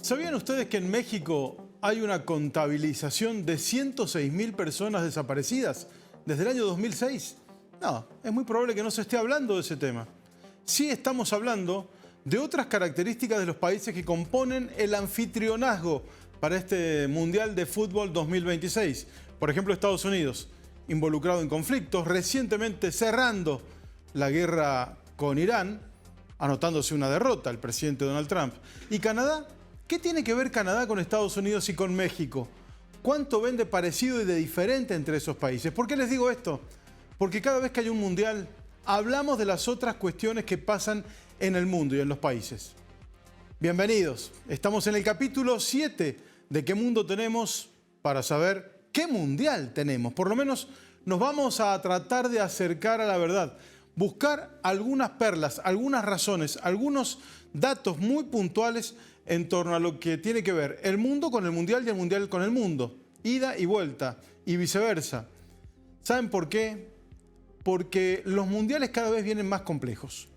¿Sabían ustedes que en México hay una contabilización de 106.000 personas desaparecidas desde el año 2006? No, es muy probable que no se esté hablando de ese tema. Sí estamos hablando de otras características de los países que componen el anfitrionazgo para este Mundial de Fútbol 2026. Por ejemplo, Estados Unidos, involucrado en conflictos, recientemente cerrando la guerra con Irán, anotándose una derrota el presidente Donald Trump. ¿Y Canadá? ¿Qué tiene que ver Canadá con Estados Unidos y con México? ¿Cuánto ven de parecido y de diferente entre esos países? ¿Por qué les digo esto? Porque cada vez que hay un mundial, hablamos de las otras cuestiones que pasan en el mundo y en los países. Bienvenidos. Estamos en el capítulo 7 de ¿Qué mundo tenemos? Para saber qué mundial tenemos. Por lo menos nos vamos a tratar de acercar a la verdad. Buscar algunas perlas, algunas razones, algunos datos muy puntuales en torno a lo que tiene que ver el mundo con el mundial y el mundial con el mundo. Ida y vuelta y viceversa. ¿Saben por qué? Porque los mundiales cada vez vienen más complejos.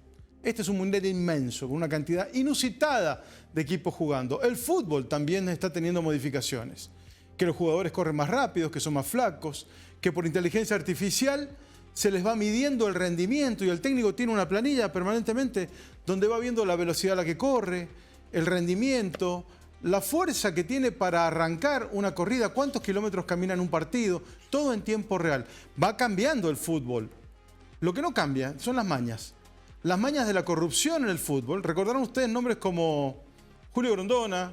Este es un mundial inmenso, con una cantidad inusitada de equipos jugando. El fútbol también está teniendo modificaciones. Que los jugadores corren más rápidos, que son más flacos, que por inteligencia artificial se les va midiendo el rendimiento y el técnico tiene una planilla permanentemente donde va viendo la velocidad a la que corre, el rendimiento, la fuerza que tiene para arrancar una corrida, cuántos kilómetros camina en un partido, todo en tiempo real. Va cambiando el fútbol. Lo que no cambia son las mañas. Las mañas de la corrupción en el fútbol. Recordarán ustedes nombres como Julio Grondona,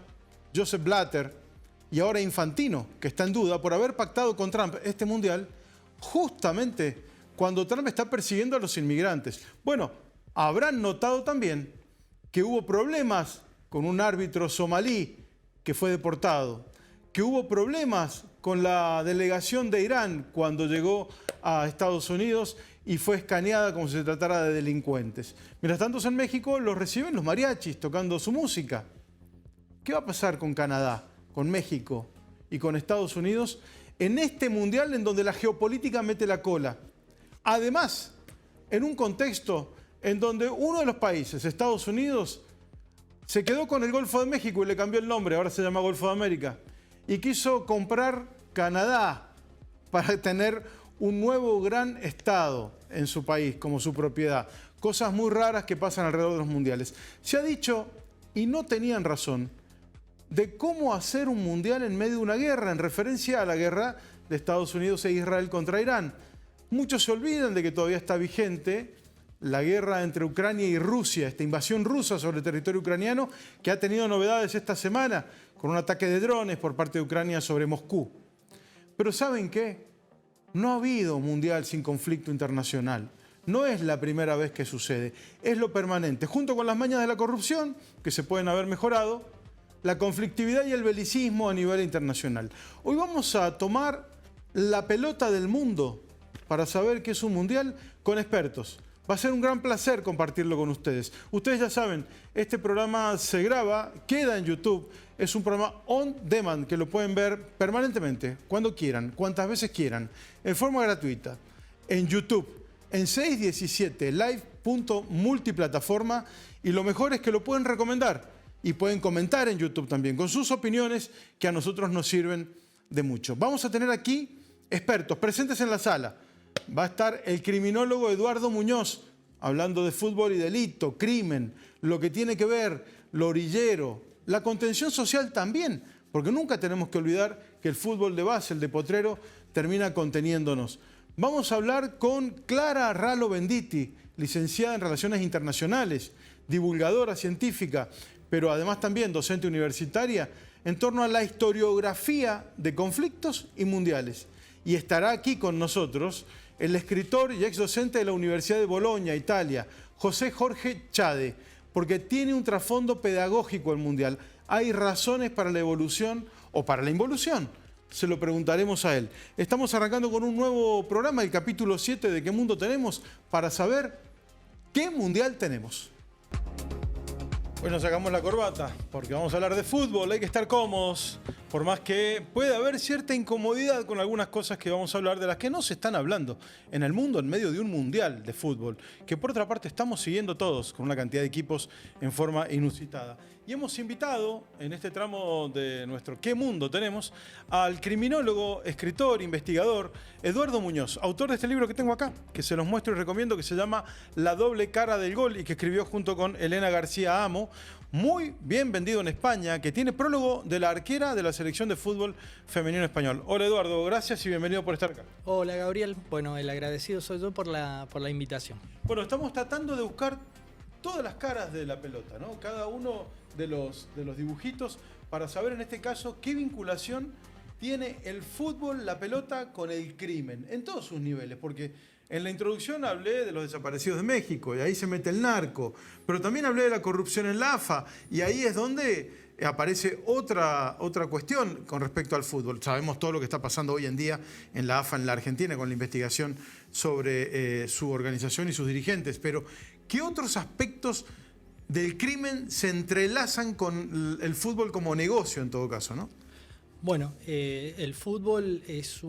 Joseph Blatter y ahora Infantino, que está en duda por haber pactado con Trump este mundial justamente cuando Trump está persiguiendo a los inmigrantes. Bueno, habrán notado también que hubo problemas con un árbitro somalí que fue deportado, que hubo problemas con la delegación de Irán cuando llegó a Estados Unidos y fue escaneada como si se tratara de delincuentes. Mientras tanto, en México los reciben los mariachis tocando su música. ¿Qué va a pasar con Canadá, con México y con Estados Unidos en este mundial en donde la geopolítica mete la cola? Además, en un contexto en donde uno de los países, Estados Unidos, se quedó con el Golfo de México y le cambió el nombre, ahora se llama Golfo de América, y quiso comprar Canadá para tener un nuevo gran estado en su país como su propiedad. Cosas muy raras que pasan alrededor de los mundiales. Se ha dicho, y no tenían razón, de cómo hacer un mundial en medio de una guerra, en referencia a la guerra de Estados Unidos e Israel contra Irán. Muchos se olvidan de que todavía está vigente la guerra entre Ucrania y Rusia, esta invasión rusa sobre el territorio ucraniano que ha tenido novedades esta semana con un ataque de drones por parte de Ucrania sobre Moscú. Pero ¿saben qué? No ha habido mundial sin conflicto internacional. No es la primera vez que sucede, es lo permanente. Junto con las mañas de la corrupción, que se pueden haber mejorado, la conflictividad y el belicismo a nivel internacional. Hoy vamos a tomar la pelota del mundo para saber qué es un mundial con expertos. Va a ser un gran placer compartirlo con ustedes. Ustedes ya saben, este programa se graba, queda en YouTube. Es un programa on demand que lo pueden ver permanentemente, cuando quieran, cuantas veces quieran, en forma gratuita, en YouTube, en 617 live.multiplataforma. Y lo mejor es que lo pueden recomendar y pueden comentar en YouTube también con sus opiniones que a nosotros nos sirven de mucho. Vamos a tener aquí expertos presentes en la sala. Va a estar el criminólogo Eduardo Muñoz, hablando de fútbol y delito, crimen, lo que tiene que ver, lo orillero, la contención social también, porque nunca tenemos que olvidar que el fútbol de base, el de potrero, termina conteniéndonos. Vamos a hablar con Clara Ralo Venditti, licenciada en Relaciones Internacionales, divulgadora científica, pero además también docente universitaria, en torno a la historiografía de conflictos y mundiales. Y estará aquí con nosotros el escritor y ex docente de la Universidad de Bolonia, Italia, José Jorge Chade, porque tiene un trasfondo pedagógico el mundial. ¿Hay razones para la evolución o para la involución? Se lo preguntaremos a él. Estamos arrancando con un nuevo programa, el capítulo 7 de ¿Qué mundo tenemos? Para saber qué mundial tenemos. Hoy nos sacamos la corbata porque vamos a hablar de fútbol, hay que estar cómodos, por más que pueda haber cierta incomodidad con algunas cosas que vamos a hablar de las que no se están hablando en el mundo en medio de un mundial de fútbol, que por otra parte estamos siguiendo todos con una cantidad de equipos en forma inusitada. Y hemos invitado, en este tramo de nuestro ¿Qué mundo tenemos?, al criminólogo, escritor, investigador, Eduardo Muñoz, autor de este libro que tengo acá, que se los muestro y recomiendo, que se llama La doble cara del gol y que escribió junto con Elena García Amo, muy bien vendido en España, que tiene prólogo de la arquera de la selección de fútbol femenino español. Hola Eduardo, gracias y bienvenido por estar acá. Hola Gabriel, bueno, el agradecido soy yo por la invitación. Bueno, estamos tratando de buscar todas las caras de la pelota, ¿no? Cada uno de los dibujitos para saber en este caso qué vinculación tiene el fútbol, la pelota con el crimen, en todos sus niveles, porque en la introducción hablé de los desaparecidos de México y ahí se mete el narco, pero también hablé de la corrupción en la AFA y ahí es donde aparece otra cuestión con respecto al fútbol. Sabemos todo lo que está pasando hoy en día en la AFA en la Argentina con la investigación sobre su organización y sus dirigentes, pero ¿qué otros aspectos del crimen se entrelazan con el fútbol como negocio en todo caso, ¿no? Bueno, el fútbol es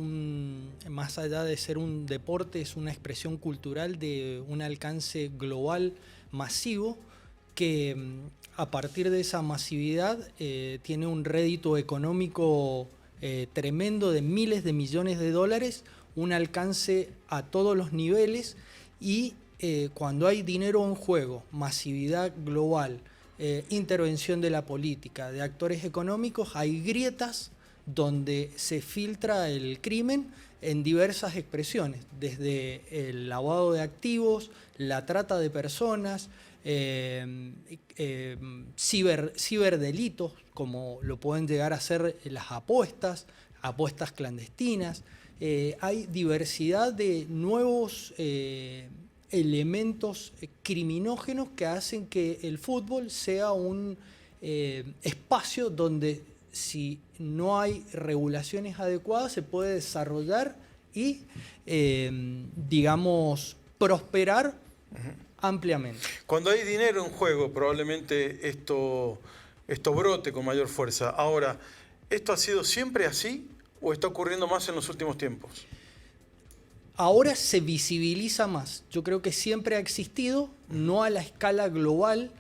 más allá de ser un deporte, es una expresión cultural de un alcance global masivo que a partir de esa masividad tiene un rédito económico tremendo de miles de millones de dólares, un alcance a todos los niveles y cuando hay dinero en juego, masividad global, intervención de la política, de actores económicos, hay grietas donde se filtra el crimen en diversas expresiones, desde el lavado de activos, la trata de personas, ciberdelitos, como lo pueden llegar a ser las apuestas clandestinas. Hay diversidad de nuevos elementos criminógenos que hacen que el fútbol sea un espacio donde si no hay regulaciones adecuadas se puede desarrollar y, digamos, prosperar ampliamente. Cuando hay dinero en juego, probablemente esto brote con mayor fuerza. Ahora, ¿esto ha sido siempre así o está ocurriendo más en los últimos tiempos? Ahora se visibiliza más. Yo creo que siempre ha existido, no a la escala global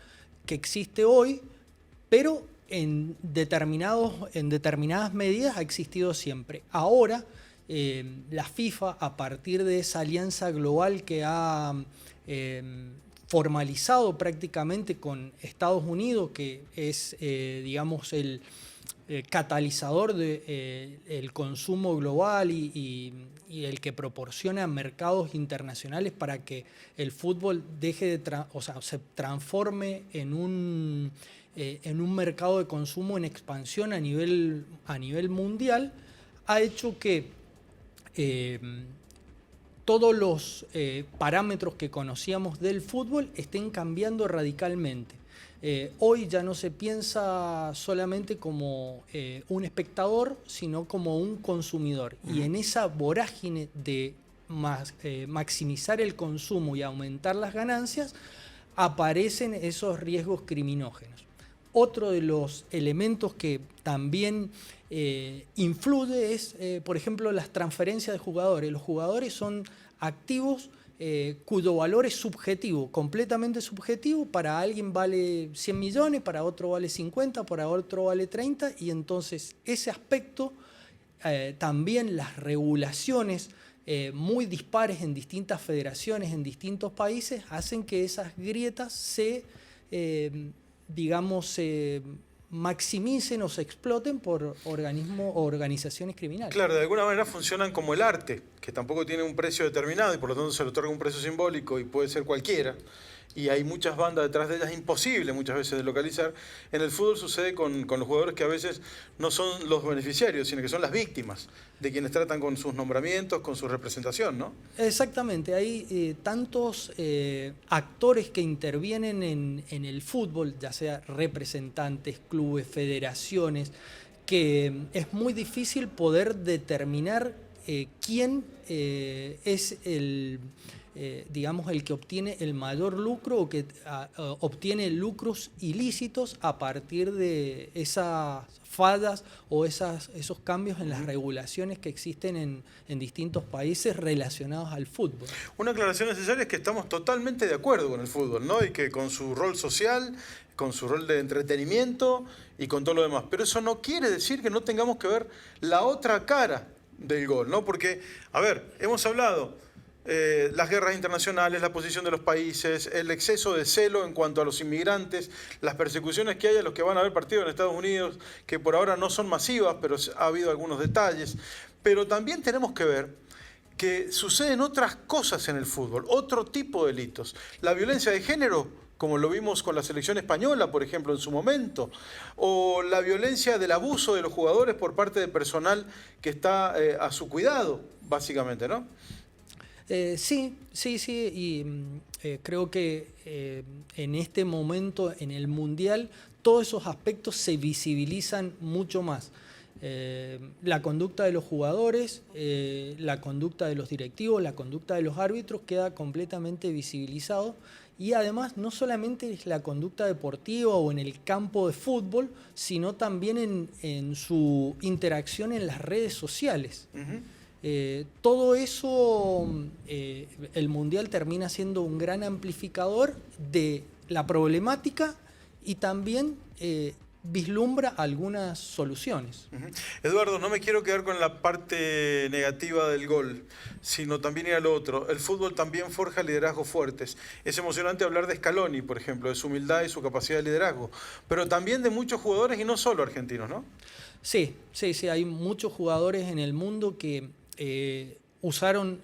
que existe hoy, pero en determinadas medidas ha existido siempre. Ahora, la FIFA, a partir de esa alianza global que ha formalizado prácticamente con Estados Unidos, que es, digamos, el catalizador del consumo global y el que proporciona mercados internacionales para que el fútbol se transforme en un mercado de consumo en expansión a nivel mundial, ha hecho que todos los parámetros que conocíamos del fútbol estén cambiando radicalmente. Hoy ya no se piensa solamente como un espectador, sino como un consumidor. Y en esa vorágine de maximizar el consumo y aumentar las ganancias, aparecen esos riesgos criminógenos. Otro de los elementos que también influye es, por ejemplo, las transferencias de jugadores. Los jugadores son activos cuyo valor es subjetivo, completamente subjetivo. Para alguien vale 100 millones, para otro vale 50, para otro vale 30. Y entonces ese aspecto, también las regulaciones muy dispares en distintas federaciones, en distintos países, hacen que esas grietas se maximicen o se exploten por organismos o organizaciones criminales. Claro, de alguna manera funcionan como el arte, que tampoco tiene un precio determinado y por lo tanto se le otorga un precio simbólico y puede ser cualquiera. Y hay muchas bandas detrás de ellas, imposible muchas veces de localizar. En el fútbol sucede con los jugadores que a veces no son los beneficiarios, sino que son las víctimas de quienes tratan con sus nombramientos, con su representación, ¿no? Exactamente, hay tantos actores que intervienen en el fútbol, ya sea representantes, clubes, federaciones, que es muy difícil poder determinar quién es digamos, el que obtiene el mayor lucro o que obtiene lucros ilícitos a partir de esas fallas o esos cambios en las regulaciones que existen en distintos países relacionados al fútbol. Una aclaración necesaria es que estamos totalmente de acuerdo con el fútbol, ¿no? Y que con su rol social, con su rol de entretenimiento y con todo lo demás. Pero eso no quiere decir que no tengamos que ver la otra cara del gol, ¿no? Porque, a ver, hemos hablado las guerras internacionales, la posición de los países, el exceso de celo en cuanto a los inmigrantes, las persecuciones que hay a los que van a ver partidos en Estados Unidos, que por ahora no son masivas, pero ha habido algunos detalles. Pero también tenemos que ver que suceden otras cosas en el fútbol, otro tipo de delitos. La violencia de género, como lo vimos con la selección española, por ejemplo, en su momento, o la violencia del abuso de los jugadores por parte de personal que está a su cuidado, básicamente, ¿no? Sí, y creo que en este momento, en el Mundial, todos esos aspectos se visibilizan mucho más. La conducta de los jugadores, la conducta de los directivos, la conducta de los árbitros queda completamente visibilizado. Y además no solamente es la conducta deportiva o en el campo de fútbol, sino también en su interacción en las redes sociales. Todo eso, el Mundial termina siendo un gran amplificador de la problemática y también vislumbra algunas soluciones. Eduardo, no me quiero quedar con la parte negativa del gol, sino también ir al otro. El fútbol también forja liderazgos fuertes. Es emocionante hablar de Scaloni, por ejemplo, de su humildad y su capacidad de liderazgo, pero también de muchos jugadores y no solo argentinos, ¿no? Sí, hay muchos jugadores en el mundo que usaron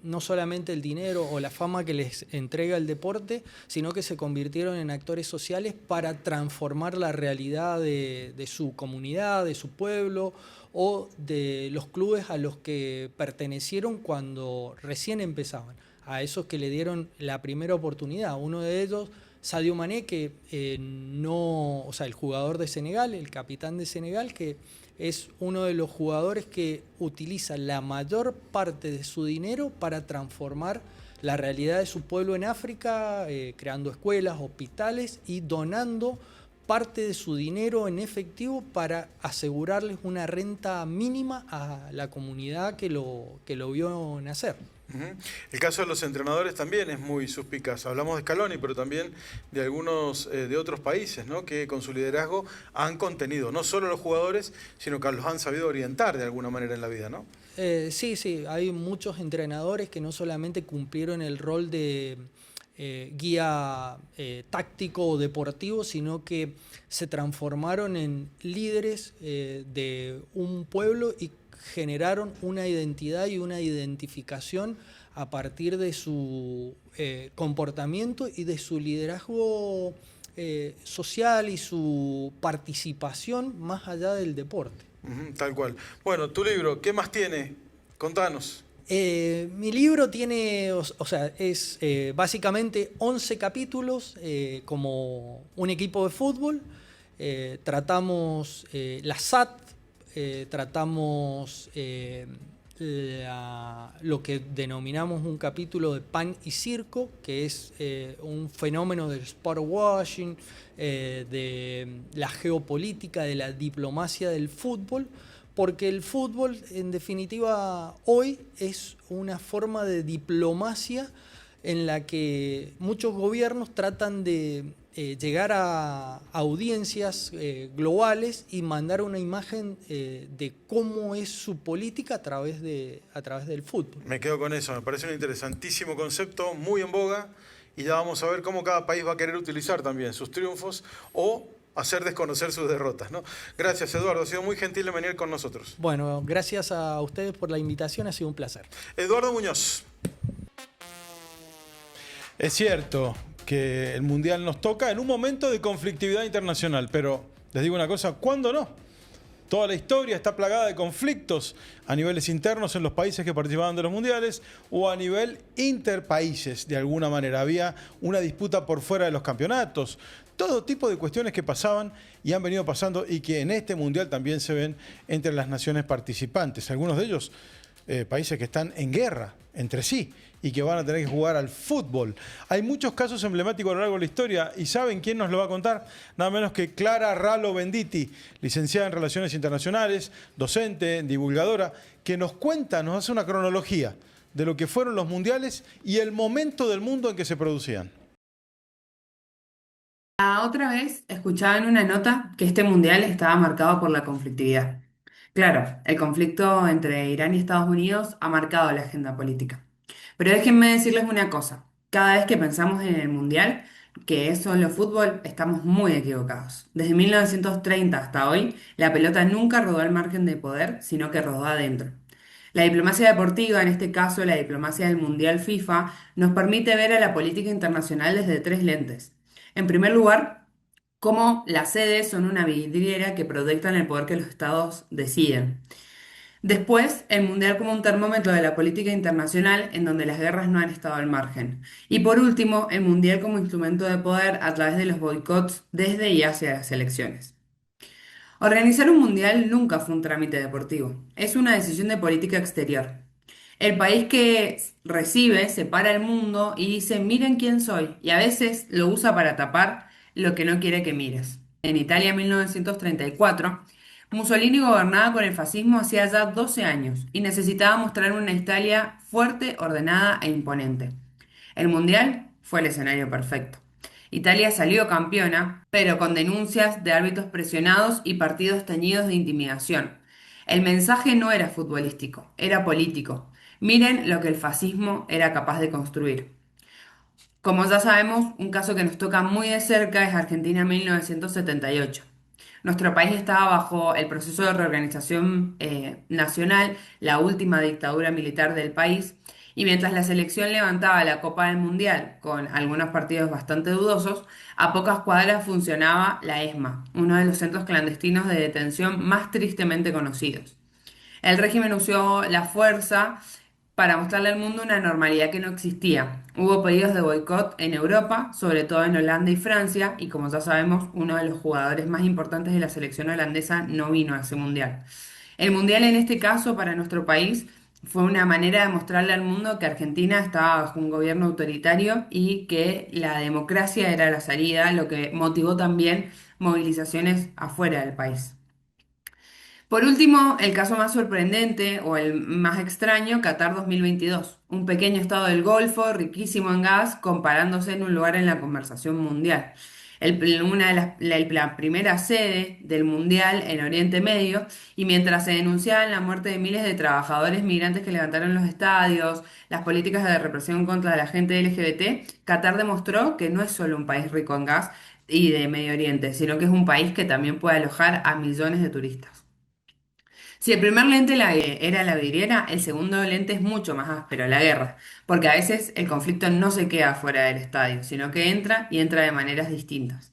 no solamente el dinero o la fama que les entrega el deporte, sino que se convirtieron en actores sociales para transformar la realidad de su comunidad, de su pueblo o de los clubes a los que pertenecieron cuando recién empezaban, a esos que le dieron la primera oportunidad. Uno de ellos, Sadio Mané, que el jugador de Senegal, el capitán de Senegal, que es uno de los jugadores que utiliza la mayor parte de su dinero para transformar la realidad de su pueblo en África, creando escuelas, hospitales y donando parte de su dinero en efectivo para asegurarles una renta mínima a la comunidad que lo vio nacer. El caso de los entrenadores también es muy suspicaz. Hablamos de Scaloni, pero también de algunos de otros países, ¿no? Que con su liderazgo han contenido no solo a los jugadores, sino que los han sabido orientar de alguna manera en la vida, ¿no? Sí, hay muchos entrenadores que no solamente cumplieron el rol de guía táctico o deportivo, sino que se transformaron en líderes de un pueblo y generaron una identidad y una identificación a partir de su comportamiento y de su liderazgo social y su participación más allá del deporte. Tal cual. Bueno, tu libro, ¿qué más tiene? Contanos. Mi libro tiene, es básicamente 11 capítulos como un equipo de fútbol. Tratamos la SAT, tratamos lo que denominamos un capítulo de pan y circo, que es un fenómeno del sport washing, de la geopolítica, de la diplomacia del fútbol, porque el fútbol, en definitiva, hoy es una forma de diplomacia en la que muchos gobiernos tratan de llegar a audiencias globales y mandar una imagen de cómo es su política a través del fútbol. Me quedo con eso, me parece un interesantísimo concepto, muy en boga, y ya vamos a ver cómo cada país va a querer utilizar también sus triunfos o hacer desconocer sus derrotas, ¿no? Gracias, Eduardo, ha sido muy gentil de venir con nosotros. Bueno, gracias a ustedes por la invitación, ha sido un placer. Eduardo Muñoz. Es cierto que el Mundial nos toca en un momento de conflictividad internacional, pero les digo una cosa, ¿cuándo no? Toda la historia está plagada de conflictos a niveles internos en los países que participaban de los mundiales o a nivel interpaíses, de alguna manera. Había una disputa por fuera de los campeonatos. Todo tipo de cuestiones que pasaban y han venido pasando y que en este mundial también se ven entre las naciones participantes. Algunos de ellos países que están en guerra entre sí y que van a tener que jugar al fútbol. Hay muchos casos emblemáticos a lo largo de la historia y ¿saben quién nos lo va a contar? Nada menos que Clara Ralo Venditti, licenciada en Relaciones Internacionales, docente, divulgadora, que nos cuenta, nos hace una cronología de lo que fueron los mundiales y el momento del mundo en que se producían. La otra vez escuchaba en una nota que este mundial estaba marcado por la conflictividad. Claro, el conflicto entre Irán y Estados Unidos ha marcado la agenda política. Pero déjenme decirles una cosa, cada vez que pensamos en el mundial, que es solo fútbol, estamos muy equivocados. Desde 1930 hasta hoy, la pelota nunca rodó al margen de poder, sino que rodó adentro. La diplomacia deportiva, en este caso la diplomacia del Mundial FIFA, nos permite ver a la política internacional desde tres lentes. En primer lugar, cómo las sedes son una vidriera que proyectan el poder que los estados deciden. Después, el mundial como un termómetro de la política internacional en donde las guerras no han estado al margen. Y por último, el mundial como instrumento de poder a través de los boicots desde y hacia las elecciones. Organizar un mundial nunca fue un trámite deportivo, es una decisión de política exterior. El país que recibe separa el mundo y dice, miren quién soy, y a veces lo usa para tapar lo que no quiere que mires. En Italia, en 1934, Mussolini gobernaba con el fascismo hacía ya 12 años y necesitaba mostrar una Italia fuerte, ordenada e imponente. El Mundial fue el escenario perfecto. Italia salió campeona, pero con denuncias de árbitros presionados y partidos teñidos de intimidación. El mensaje no era futbolístico, era político. Miren lo que el fascismo era capaz de construir. Como ya sabemos, un caso que nos toca muy de cerca es Argentina 1978. Nuestro país estaba bajo el proceso de reorganización nacional, la última dictadura militar del país, y mientras la selección levantaba la Copa del Mundial con algunos partidos bastante dudosos, a pocas cuadras funcionaba la ESMA, uno de los centros clandestinos de detención más tristemente conocidos. El régimen usó la fuerza para mostrarle al mundo una normalidad que no existía. Hubo pedidos de boicot en Europa, sobre todo en Holanda y Francia, y como ya sabemos, uno de los jugadores más importantes de la selección holandesa no vino a ese mundial. El mundial en este caso para nuestro país fue una manera de mostrarle al mundo que Argentina estaba bajo un gobierno autoritario y que la democracia era la salida, lo que motivó también movilizaciones afuera del país. Por último, el caso más sorprendente o el más extraño, Qatar 2022, un pequeño estado del Golfo, riquísimo en gas, comparándose en un lugar en la conversación mundial. Una de la primera sede del mundial en Oriente Medio, y mientras se denunciaban la muerte de miles de trabajadores migrantes que levantaron los estadios, las políticas de represión contra la gente LGBT, Qatar demostró que no es solo un país rico en gas y de Medio Oriente, sino que es un país que también puede alojar a millones de turistas. Si el primer lente era la vidriera, el segundo lente es mucho más áspero, la guerra, porque a veces el conflicto no se queda fuera del estadio, sino que entra y entra de maneras distintas.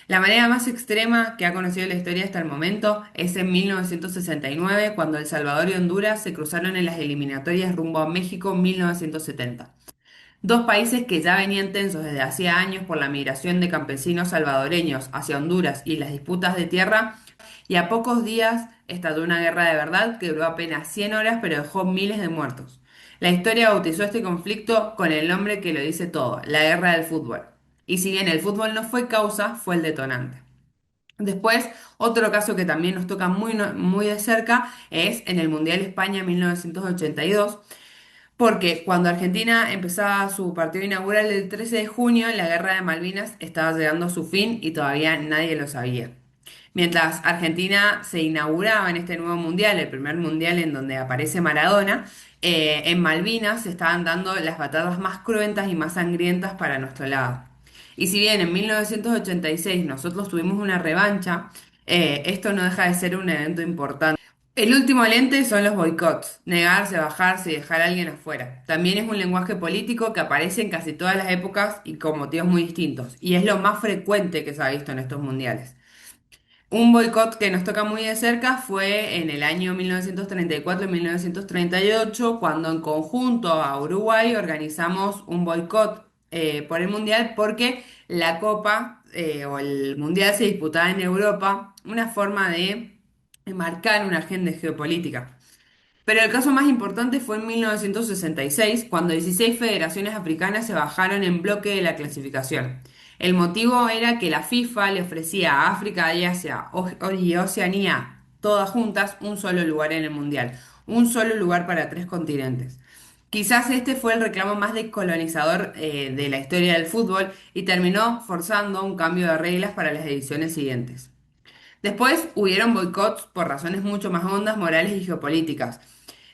La manera más extrema que ha conocido la historia hasta el momento es en 1969, cuando El Salvador y Honduras se cruzaron en las eliminatorias rumbo a México 1970. Dos países que ya venían tensos desde hacía años por la migración de campesinos salvadoreños hacia Honduras y las disputas de tierra, y a pocos días estalló una guerra de verdad que duró apenas 100 horas pero dejó miles de muertos. La historia bautizó este conflicto con el nombre que lo dice todo, la guerra del fútbol. Y si bien el fútbol no fue causa, fue el detonante. Después, otro caso que también nos toca muy, muy de cerca es en el Mundial España 1982, porque cuando Argentina empezaba su partido inaugural el 13 de junio, la guerra de Malvinas estaba llegando a su fin y todavía nadie lo sabía. Mientras Argentina se inauguraba en este nuevo mundial, el primer mundial en donde aparece Maradona, en Malvinas se estaban dando las batallas más cruentas y más sangrientas para nuestro lado. Y si bien en 1986 nosotros tuvimos una revancha, esto no deja de ser un evento importante. El último lente son los boicots, negarse, bajarse y dejar a alguien afuera. También es un lenguaje político que aparece en casi todas las épocas y con motivos muy distintos, y es lo más frecuente que se ha visto en estos mundiales. Un boicot que nos toca muy de cerca fue en el año 1934 y 1938, cuando en conjunto a Uruguay organizamos un boicot por el Mundial porque la Copa o el Mundial se disputaba en Europa, una forma de marcar una agenda geopolítica. Pero el caso más importante fue en 1966, cuando 16 federaciones africanas se bajaron en bloque de la clasificación. El motivo era que la FIFA le ofrecía a África y Asia y Oceanía, todas juntas, un solo lugar en el Mundial, un solo lugar para 3 continentes. Quizás este fue el reclamo más descolonizador de la historia del fútbol y terminó forzando un cambio de reglas para las ediciones siguientes. Después hubieron boicots por razones mucho más hondas, morales y geopolíticas.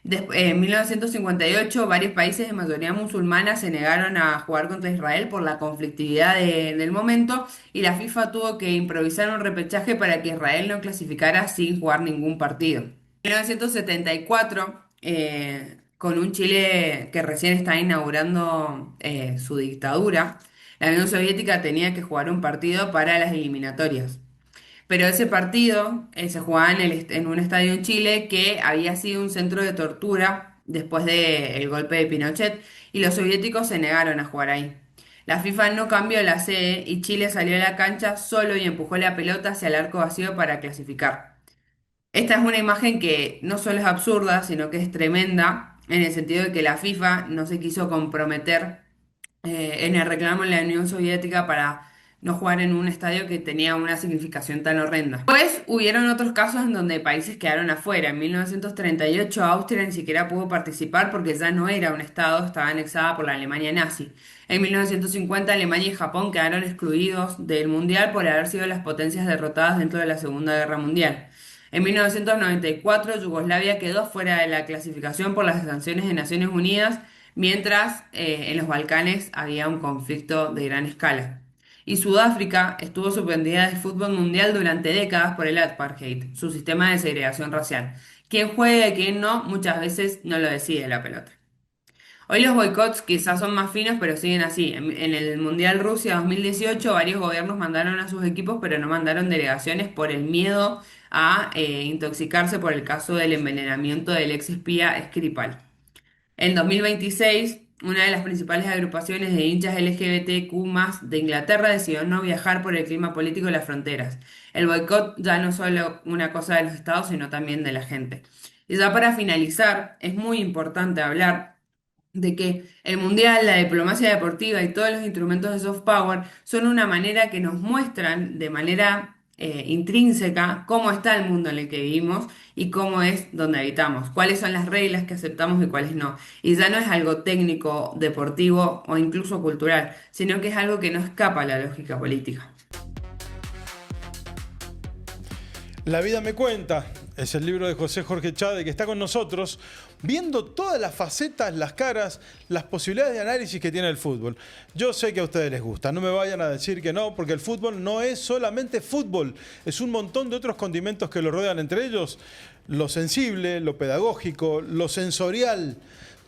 En 1958, varios países de mayoría musulmana se negaron a jugar contra Israel por la conflictividad del momento y la FIFA tuvo que improvisar un repechaje para que Israel no clasificara sin jugar ningún partido. En 1974, con un Chile que recién estaba inaugurando su dictadura, la Unión Soviética tenía que jugar un partido para las eliminatorias. Pero ese partido se jugaba en un estadio en Chile que había sido un centro de tortura después del golpe de Pinochet y los soviéticos se negaron a jugar ahí. La FIFA no cambió la sede y Chile salió a la cancha solo y empujó la pelota hacia el arco vacío para clasificar. Esta es una imagen que no solo es absurda, sino que es tremenda en el sentido de que la FIFA no se quiso comprometer en el reclamo en la Unión Soviética para no jugar en un estadio que tenía una significación tan horrenda. Después hubieron otros casos en donde países quedaron afuera. En 1938 Austria ni siquiera pudo participar porque ya no era un estado, estaba anexada por la Alemania nazi. En 1950 Alemania y Japón quedaron excluidos del Mundial por haber sido las potencias derrotadas dentro de la Segunda Guerra Mundial. En 1994 Yugoslavia quedó fuera de la clasificación por las sanciones de Naciones Unidas, mientras en los Balcanes había un conflicto de gran escala. Y Sudáfrica estuvo suspendida del fútbol mundial durante décadas por el apartheid, su sistema de segregación racial. Quien juega y quien no, muchas veces no lo decide la pelota. Hoy los boicots quizás son más finos, pero siguen así. En el Mundial Rusia 2018, varios gobiernos mandaron a sus equipos, pero no mandaron delegaciones por el miedo a intoxicarse por el caso del envenenamiento del ex espía Skripal. En 2026, una de las principales agrupaciones de hinchas LGBTQ+ de Inglaterra decidió no viajar por el clima político de las fronteras. El boicot ya no es solo una cosa de los estados, sino también de la gente. Y ya para finalizar, es muy importante hablar de que el mundial, la diplomacia deportiva y todos los instrumentos de soft power son una manera que nos muestran de manera intrínseca cómo está el mundo en el que vivimos y cómo es donde habitamos, cuáles son las reglas que aceptamos y cuáles no. Y ya no es algo técnico, deportivo o incluso cultural, sino que es algo que no escapa a la lógica política. La vida me cuenta, es el libro de José Jorge Chade que está con nosotros, viendo todas las facetas, las caras, las posibilidades de análisis que tiene el fútbol. Yo sé que a ustedes les gusta, no me vayan a decir que no, porque el fútbol no es solamente fútbol, es un montón de otros condimentos que lo rodean, entre ellos lo sensible, lo pedagógico, lo sensorial.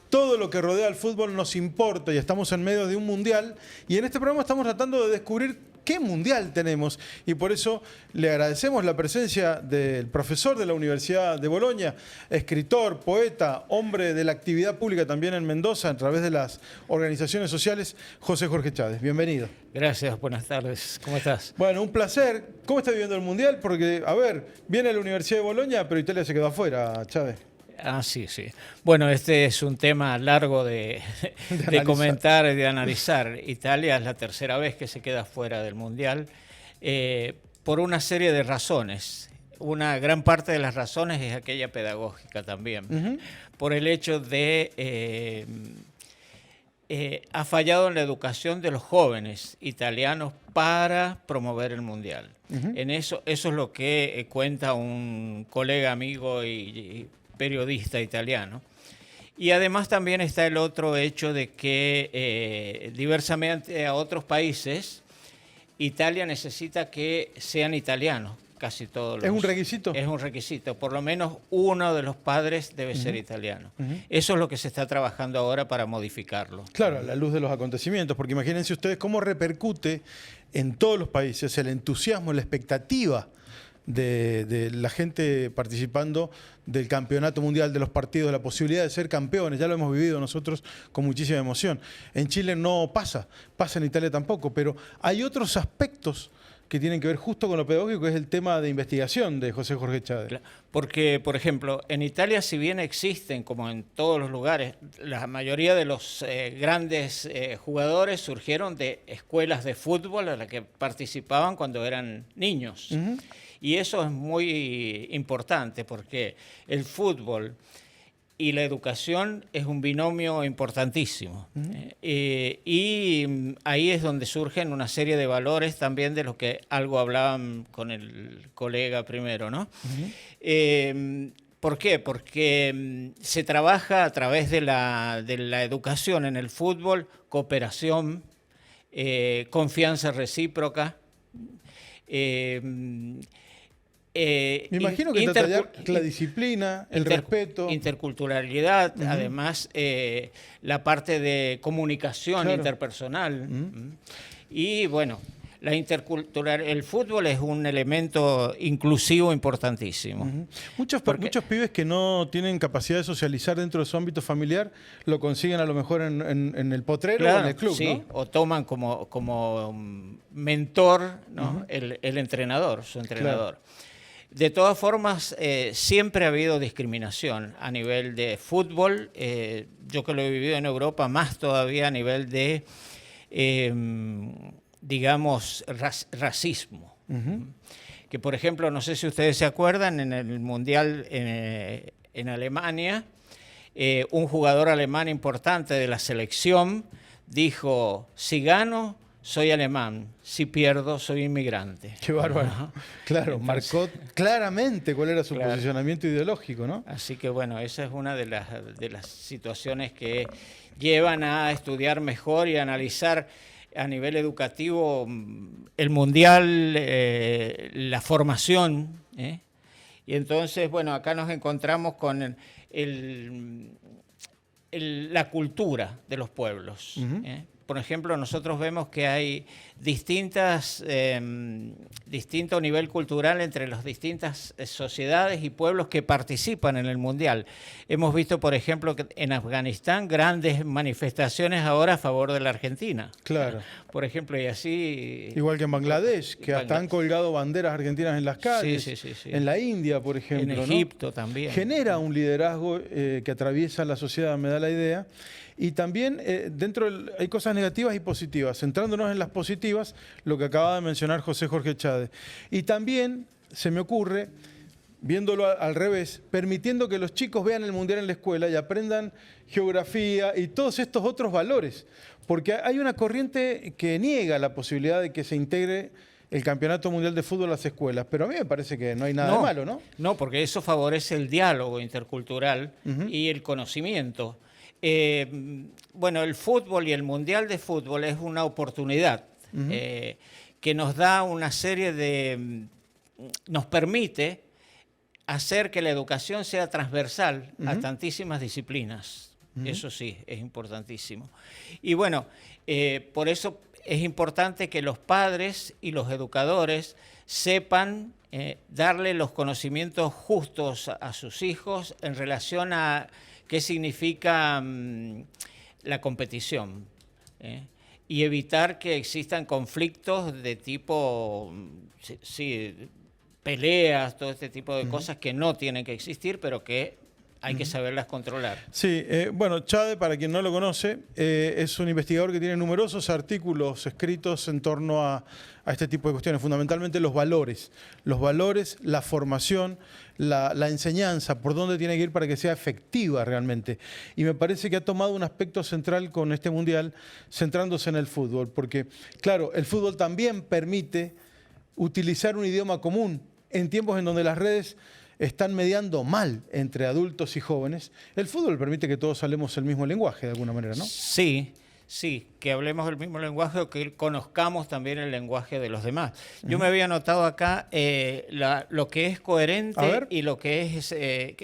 Todo lo que rodea al fútbol nos importa y estamos en medio de un mundial y en este programa estamos tratando de descubrir qué mundial tenemos y por eso le agradecemos la presencia del profesor de la Universidad de Bolonia, escritor, poeta, hombre de la actividad pública también en Mendoza a través de las organizaciones sociales, José Jorge Chávez. Bienvenido. Gracias, buenas tardes. ¿Cómo estás? Bueno, un placer. ¿Cómo está viviendo el mundial? Porque, a ver, viene la Universidad de Bolonia, pero Italia se quedó afuera, Chávez. Ah, sí, sí. Bueno, este es un tema largo de comentar y de analizar. Italia es la tercera vez que se queda fuera del Mundial por una serie de razones. Una gran parte de las razones es aquella pedagógica también. Por el hecho de... ha fallado en la educación de los jóvenes italianos para promover el Mundial. En eso es lo que cuenta un colega, amigo y periodista italiano. Y además también está el otro hecho de que, diversamente a otros países, Italia necesita que sean italianos, casi todos. ¿Es un requisito? Es un requisito. Por lo menos uno de los padres debe ser italiano. Eso es lo que se está trabajando ahora para modificarlo. Claro, a la luz de los acontecimientos, porque imagínense ustedes cómo repercute en todos los países el entusiasmo, la expectativa de la gente participando del campeonato mundial, de los partidos, de la posibilidad de ser campeones. Ya lo hemos vivido nosotros con muchísima emoción. En Chile no pasa en Italia tampoco, pero hay otros aspectos que tienen que ver justo con lo pedagógico, que es el tema de investigación de José Jorge Chávez. Porque, por ejemplo, en Italia, si bien existen, como en todos los lugares, la mayoría de los grandes jugadores surgieron de escuelas de fútbol a las que participaban cuando eran niños. Y eso es muy importante porque el fútbol y la educación es un binomio importantísimo. Y ahí es donde surgen una serie de valores también de los que algo hablaban con el colega primero, ¿no? ¿Por qué? Porque se trabaja a través de la educación en el fútbol, cooperación, confianza recíproca. Me imagino que trata la disciplina, el respeto. Interculturalidad, además la parte de comunicación interpersonal. Y bueno, el fútbol es un elemento inclusivo importantísimo. Muchos pibes que no tienen capacidad de socializar dentro de su ámbito familiar lo consiguen a lo mejor en el potrero, claro, o en el club, sí, ¿no? O toman como mentor, ¿no? El entrenador, su entrenador. Claro. De todas formas, siempre ha habido discriminación a nivel de fútbol. Yo que lo he vivido en Europa, más todavía a nivel de, digamos, racismo. Que, por ejemplo, no sé si ustedes se acuerdan, en el Mundial en Alemania, un jugador alemán importante de la selección dijo, si gano, soy alemán, si pierdo, soy inmigrante. Qué bárbaro. Claro, entonces, marcó claramente cuál era su posicionamiento ideológico, ¿no? Así que bueno, esa es una de las situaciones que llevan a estudiar mejor y a analizar a nivel educativo el mundial, la formación. Y entonces, bueno, acá nos encontramos con la cultura de los pueblos. Por ejemplo, nosotros vemos que hay distinto nivel cultural entre las distintas sociedades y pueblos que participan en el Mundial. Hemos visto, por ejemplo, que en Afganistán grandes manifestaciones ahora a favor de la Argentina. Claro. Por ejemplo, y así... Igual que en Bangladesh, que hasta han colgado banderas argentinas en las calles. Sí. En la India, por ejemplo. En Egipto también. Genera un liderazgo que atraviesa la sociedad, me da la idea. Y también hay cosas negativas y positivas. Centrándonos en las positivas, lo que acaba de mencionar José Jorge Chávez. Y también se me ocurre, viéndolo al revés, permitiendo que los chicos vean el Mundial en la escuela y aprendan geografía y todos estos otros valores. Porque hay una corriente que niega la posibilidad de que se integre el Campeonato Mundial de Fútbol a las escuelas, pero a mí me parece que no hay nada de malo, ¿no? No, porque eso favorece el diálogo intercultural y el conocimiento. Bueno, el fútbol y el Mundial de Fútbol es una oportunidad que nos da una serie de... nos permite hacer que la educación sea transversal a tantísimas disciplinas. Eso sí, es importantísimo. Y bueno, por eso es importante que los padres y los educadores sepan darle los conocimientos justos a sus hijos en relación a qué significa la competición, y evitar que existan conflictos de tipo, peleas, todo este tipo de cosas que no tienen que existir, pero que hay que saberlas controlar. Sí, bueno, Chávez, para quien no lo conoce, es un investigador que tiene numerosos artículos escritos en torno a este tipo de cuestiones, fundamentalmente los valores, la formación, la enseñanza, por dónde tiene que ir para que sea efectiva realmente. Y me parece que ha tomado un aspecto central con este Mundial, centrándose en el fútbol, porque, claro, el fútbol también permite utilizar un idioma común en tiempos en donde las redes están mediando mal entre adultos y jóvenes. El fútbol permite que todos hablemos el mismo lenguaje, de alguna manera, ¿no? Sí, que hablemos el mismo lenguaje o que conozcamos también el lenguaje de los demás. Yo me había notado acá lo que es coherente y lo que es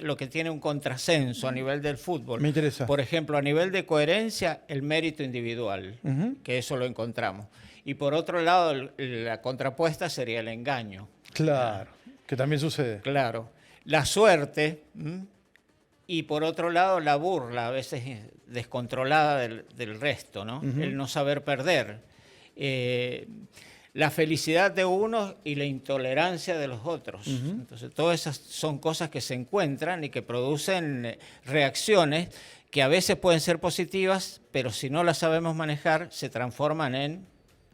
lo que tiene un contrasenso a nivel del fútbol. Me interesa. Por ejemplo, a nivel de coherencia, el mérito individual, que eso lo encontramos. Y por otro lado, la contrapuesta sería el engaño. Claro, que también sucede. Claro. La suerte, y por otro lado la burla, a veces del resto, ¿no? El no saber perder. la felicidad de unos y la intolerancia de los otros. Entonces, todas esas son cosas que se encuentran y que producen reacciones que a veces pueden ser positivas, pero si no las sabemos manejar, se transforman en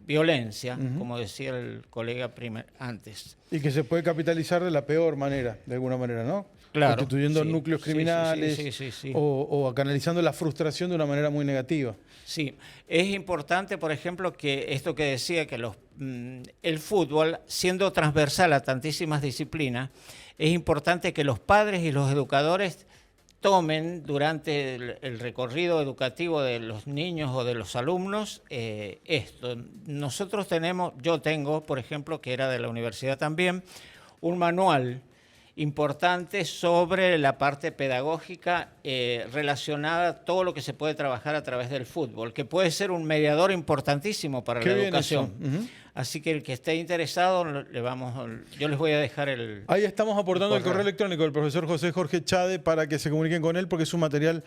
violencia, como decía el colega antes. Y que se puede capitalizar de la peor manera, de alguna manera, ¿no? Claro, constituyendo sí, núcleos criminales sí. o canalizando la frustración de una manera muy negativa. Sí, es importante, por ejemplo, que esto que decía, que el fútbol, siendo transversal a tantísimas disciplinas, es importante que los padres y los educadores tomen durante el recorrido educativo de los niños o de los alumnos esto. Yo tengo, por ejemplo, que era de la universidad también, un manual importante sobre la parte pedagógica relacionada a todo lo que se puede trabajar a través del fútbol, que puede ser un mediador importantísimo para la educación. Así que el que esté interesado, yo les voy a dejar el... Ahí estamos aportando el correo electrónico del profesor José Jorge Chade para que se comuniquen con él, porque es un material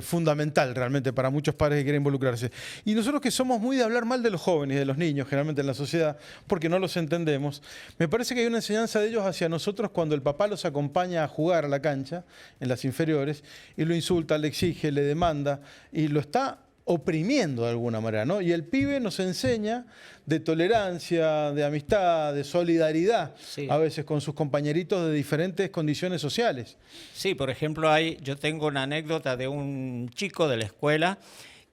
fundamental realmente para muchos padres que quieren involucrarse. Y nosotros que somos muy de hablar mal de los jóvenes y de los niños, generalmente en la sociedad, porque no los entendemos, me parece que hay una enseñanza de ellos hacia nosotros cuando el papá los acompaña a jugar a la cancha, en las inferiores, y lo insulta, le exige, le demanda, y lo está oprimiendo de alguna manera, ¿no? Y el pibe nos enseña de tolerancia, de amistad, de solidaridad, a veces con sus compañeritos de diferentes condiciones sociales. Sí, por ejemplo, yo tengo una anécdota de un chico de la escuela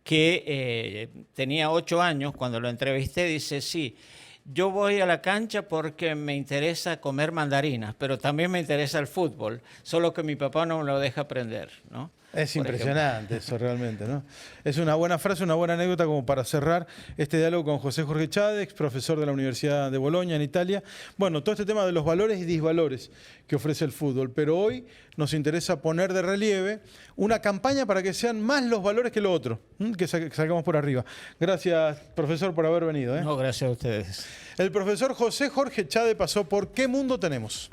que tenía 8 años, cuando lo entrevisté, dice, sí, yo voy a la cancha porque me interesa comer mandarinas, pero también me interesa el fútbol, solo que mi papá no me lo deja aprender, ¿no? Es impresionante eso realmente, ¿no? Es una buena frase, una buena anécdota como para cerrar este diálogo con José Jorge Chade, ex profesor de la Universidad de Bolonia en Italia. Bueno, todo este tema de los valores y disvalores que ofrece el fútbol, pero hoy nos interesa poner de relieve una campaña para que sean más los valores que lo otro, que sacamos por arriba. Gracias, profesor, por haber venido, ¿eh? No, gracias a ustedes. El profesor José Jorge Chade pasó por ¿Qué mundo tenemos?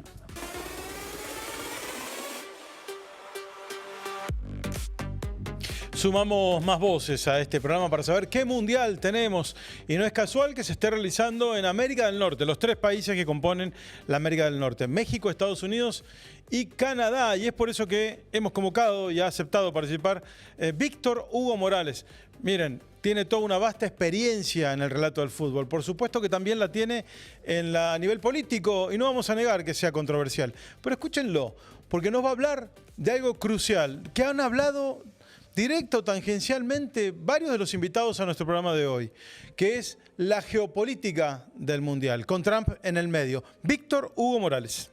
Sumamos más voces a este programa para saber qué mundial tenemos. Y no es casual que se esté realizando en América del Norte, los 3 países que componen la América del Norte: México, Estados Unidos y Canadá. Y es por eso que hemos convocado y ha aceptado participar Víctor Hugo Morales. Miren, tiene toda una vasta experiencia en el relato del fútbol. Por supuesto que también la tiene a nivel político, y no vamos a negar que sea controversial. Pero escúchenlo, porque nos va a hablar de algo crucial, que han hablado directo, tangencialmente, varios de los invitados a nuestro programa de hoy, que es la geopolítica del Mundial, con Trump en el medio. Víctor Hugo Morales.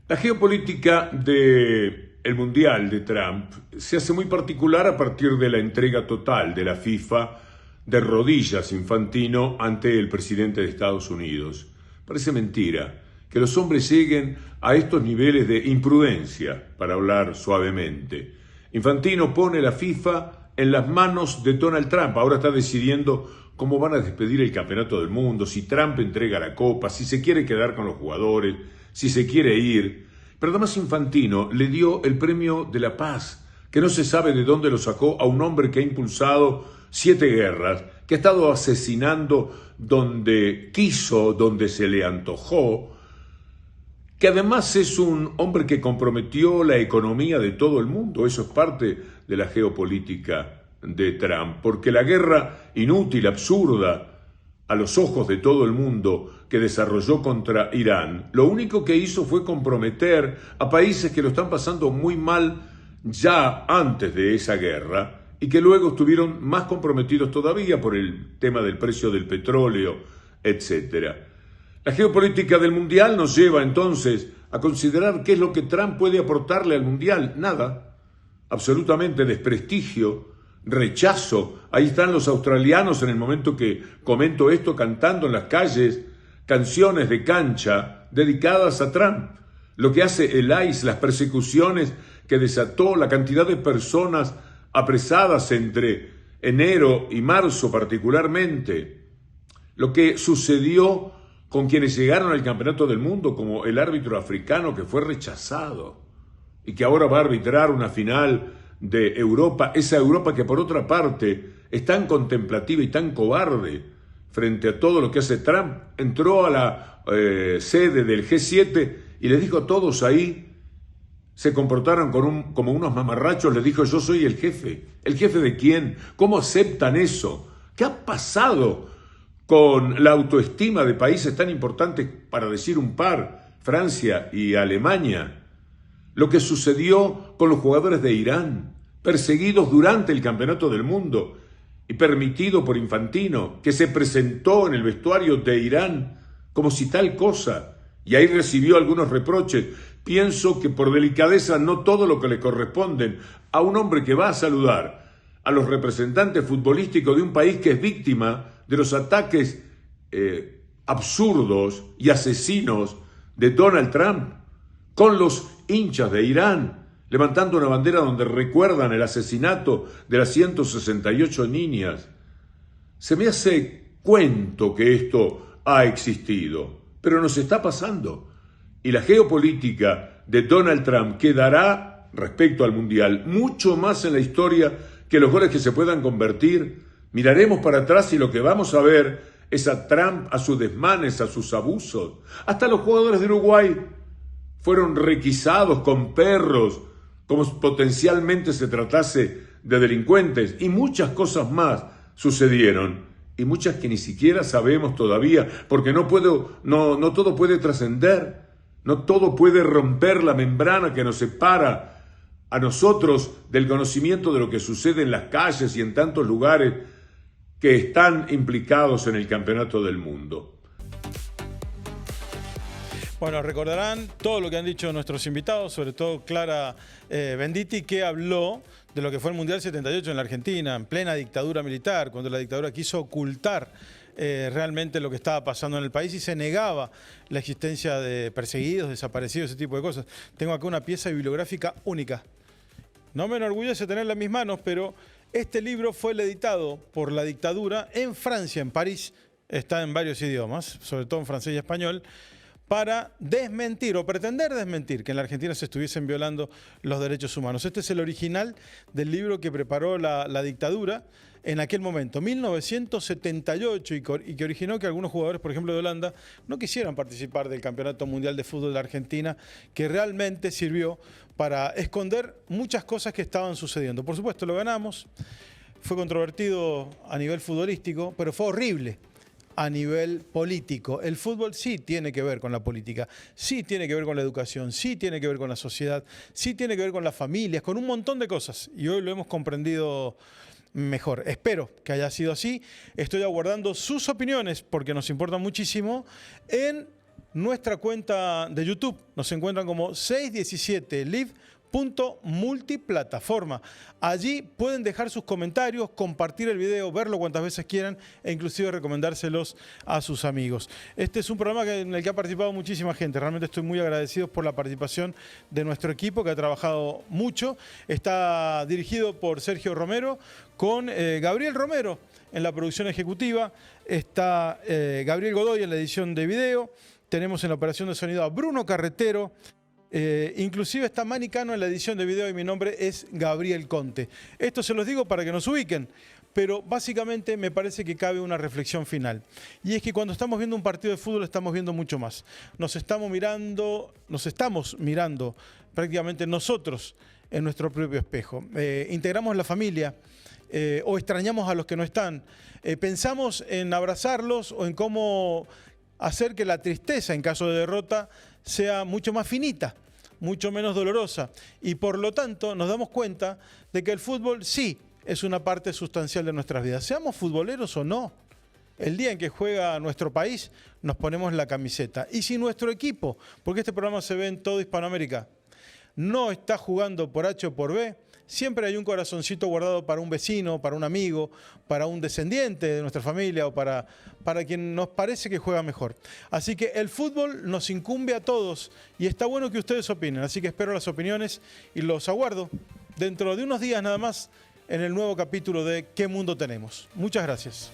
La geopolítica del Mundial de Trump se hace muy particular a partir de la entrega total de la FIFA de rodillas Infantino ante el presidente de Estados Unidos. Parece mentira que los hombres lleguen a estos niveles de imprudencia, para hablar suavemente. Infantino pone la FIFA en las manos de Donald Trump. Ahora está decidiendo cómo van a despedir el campeonato del mundo, si Trump entrega la copa, si se quiere quedar con los jugadores, si se quiere ir. Pero además Infantino le dio el premio de la paz, que no se sabe de dónde lo sacó, a un hombre que ha impulsado 7 guerras, que ha estado asesinando donde quiso, donde se le antojó, que además es un hombre que comprometió la economía de todo el mundo. Eso es parte de la geopolítica de Trump, porque la guerra inútil, absurda, a los ojos de todo el mundo, que desarrolló contra Irán, lo único que hizo fue comprometer a países que lo están pasando muy mal ya antes de esa guerra y que luego estuvieron más comprometidos todavía por el tema del precio del petróleo, etcétera. La geopolítica del Mundial nos lleva entonces a considerar qué es lo que Trump puede aportarle al Mundial. Nada, absolutamente desprestigio, rechazo. Ahí están los australianos en el momento que comento esto cantando en las calles canciones de cancha dedicadas a Trump. Lo que hace el ICE, las persecuciones que desató, la cantidad de personas apresadas entre enero y marzo particularmente. Lo que sucedió con quienes llegaron al campeonato del mundo, como el árbitro africano que fue rechazado y que ahora va a arbitrar una final de Europa, esa Europa que por otra parte es tan contemplativa y tan cobarde frente a todo lo que hace Trump, entró a la sede del G7 y les dijo a todos ahí, se comportaron como unos mamarrachos, les dijo: yo soy el jefe. ¿El jefe de quién? ¿Cómo aceptan eso? ¿Qué ha pasado con la autoestima de países tan importantes, para decir un par, Francia y Alemania? Lo que sucedió con los jugadores de Irán, perseguidos durante el Campeonato del Mundo y permitido por Infantino, que se presentó en el vestuario de Irán como si tal cosa, y ahí recibió algunos reproches. Pienso que por delicadeza no todo lo que le corresponden a un hombre que va a saludar a los representantes futbolísticos de un país que es víctima de los ataques absurdos y asesinos de Donald Trump, con los hinchas de Irán levantando una bandera donde recuerdan el asesinato de las 168 niñas. Se me hace cuento que esto ha existido, pero nos está pasando. Y la geopolítica de Donald Trump quedará, respecto al Mundial, mucho más en la historia que los goles que se puedan convertir. Miraremos para atrás y lo que vamos a ver es a Trump, a sus desmanes, a sus abusos. Hasta los jugadores de Uruguay fueron requisados con perros, como potencialmente se tratase de delincuentes, y muchas cosas más sucedieron, y muchas que ni siquiera sabemos todavía, porque no todo puede trascender, no todo puede romper la membrana que nos separa a nosotros del conocimiento de lo que sucede en las calles y en tantos lugares que están implicados en el Campeonato del Mundo. Bueno, recordarán todo lo que han dicho nuestros invitados, sobre todo Clara Venditti, que habló de lo que fue el Mundial 78 en la Argentina, en plena dictadura militar, cuando la dictadura quiso ocultar realmente lo que estaba pasando en el país y se negaba la existencia de perseguidos, desaparecidos, ese tipo de cosas. Tengo acá una pieza bibliográfica única. No me enorgullece tenerla en mis manos, pero este libro fue el editado por la dictadura en Francia, en París. Está en varios idiomas, sobre todo en francés y español, para desmentir o pretender desmentir que en la Argentina se estuviesen violando los derechos humanos. Este es el original del libro que preparó la dictadura en aquel momento, 1978, y que originó que algunos jugadores, por ejemplo de Holanda, no quisieran participar del Campeonato Mundial de Fútbol de Argentina, que realmente sirvió para esconder muchas cosas que estaban sucediendo. Por supuesto, lo ganamos, fue controvertido a nivel futbolístico, pero fue horrible a nivel político. El fútbol sí tiene que ver con la política, sí tiene que ver con la educación, sí tiene que ver con la sociedad, sí tiene que ver con las familias, con un montón de cosas. Y hoy lo hemos comprendido mejor. Espero que haya sido así. Estoy aguardando sus opiniones porque nos importa muchísimo en nuestra cuenta de YouTube. Nos encuentran como 617live.multiplataforma. Allí pueden dejar sus comentarios, compartir el video, verlo cuantas veces quieran e inclusive recomendárselos a sus amigos. Este es un programa en el que ha participado muchísima gente. Realmente estoy muy agradecido por la participación de nuestro equipo, que ha trabajado mucho. Está dirigido por Sergio Romero, con Gabriel Romero en la producción ejecutiva. Está Gabriel Godoy en la edición de video. Tenemos en la operación de sonido a Bruno Carretero. Inclusive está Mani Cano en la edición de video y mi nombre es Gabriel Conte. Esto se los digo para que nos ubiquen, pero básicamente me parece que cabe una reflexión final. Y es que cuando estamos viendo un partido de fútbol estamos viendo mucho más. Nos estamos mirando prácticamente nosotros en nuestro propio espejo. Integramos la familia o extrañamos a los que no están. Pensamos en abrazarlos o en cómo hacer que la tristeza en caso de derrota sea mucho más finita, mucho menos dolorosa. Y por lo tanto nos damos cuenta de que el fútbol sí es una parte sustancial de nuestras vidas. Seamos futboleros o no, el día en que juega nuestro país nos ponemos la camiseta. Y si nuestro equipo, porque este programa se ve en toda Hispanoamérica, no está jugando por H o por B, siempre hay un corazoncito guardado para un vecino, para un amigo, para un descendiente de nuestra familia o para quien nos parece que juega mejor. Así que el fútbol nos incumbe a todos y está bueno que ustedes opinen. Así que espero las opiniones y los aguardo dentro de unos días nada más en el nuevo capítulo de ¿Qué mundo tenemos? Muchas gracias.